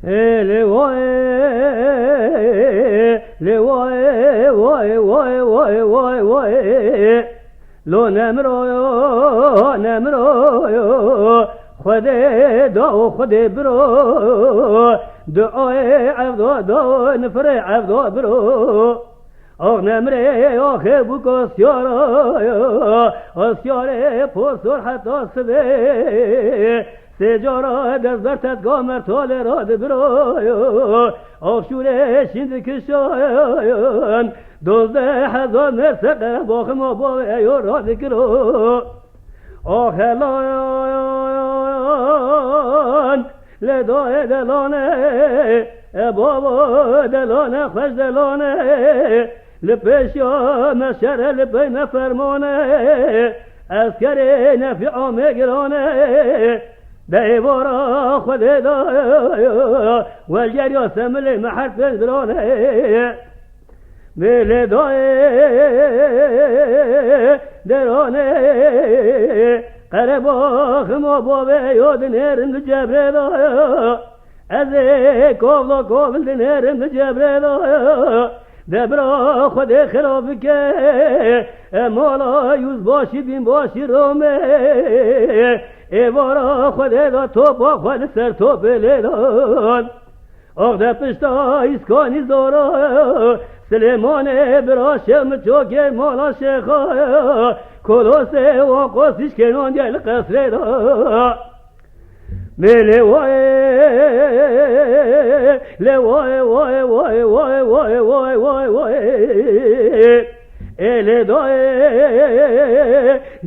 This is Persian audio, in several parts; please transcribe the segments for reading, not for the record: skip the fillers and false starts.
لوای وای وای وای وای وای لو نمرو خود دو خود برو دعای عبدو دو نفر عبدو برو آخ نمره آخ بکو سیاره پرسور حتی سبه سجارا دزدرتت گامر تال راد برو آخ شوره شند کشان 12,000 مرسقه باخم و با ایو راد کرو آخ هلان لدای دلانه بابا دلانه خوش دلانه لپشیا مشر لپی نفرمانه اسکر نفی آمگرانه دیوارا خود دایا والجریا سمل محرف درانه میل دای درانه قرباخ ما بابه یاد نرم جبره دایا از کابل نرم جبره دایا دبرا خود خراب که مالا یوز باشی بین باشی رومه ایوارا خود دا تو با خود سر تو بلیدان آخ ده پشتا ایسکانی زورا سلیمان براشم چوکه مالا شیخا کلوسه و قوسیش کنان دیل قصره دا میلی وای لوای وای وای وای وای وای وای وای ایل دای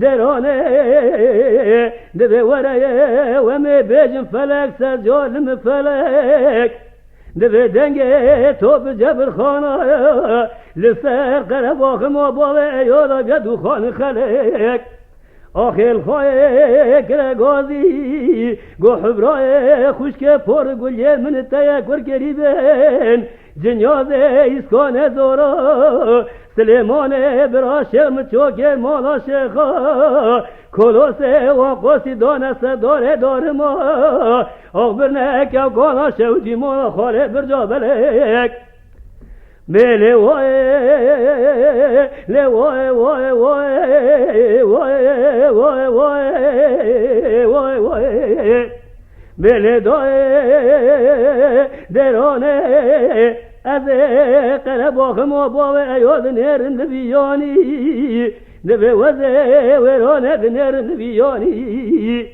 درانه دبی ورایه و می بیجم فلک سر جالم فلک دبی دنگه توب جبر خانه لسر قرباخم و باوه ایادا بیدو خان خلک آخیل خواه کرگازی گو حبرای خوشک پر گلیه من تیک ورگری بین جنیاز ایسکان زورا سلیمان براشم چوک مالا شیخا کلوسه و قوسی دانست داره ما آخ برنک او گانا شودی مالا خاله برجا بلک میلی وای لوای وای وای وای وای وای وای میلی دای درانه از قرباخم و باوه ایاد نرن بیانی نبی وزه ورانه نرن بیانی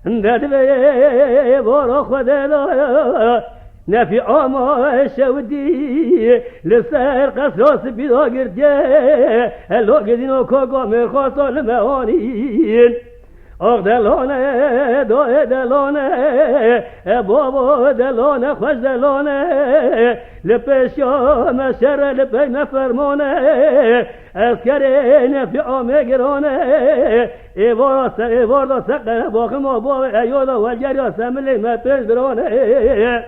ندبی بارا خود دایا نفی آما شودی لسر قصراس بیدا گرده هلو گدینو کاگا میخواستو لمهانین آخ دلانه دای دلانه بابا دلانه خوش دلانه لپشیا مشر لپی نفرمانه اسکر نفی آمگرانه ایوار دا سقه باخم و بابا ایادا والجریا سملی مپش برانه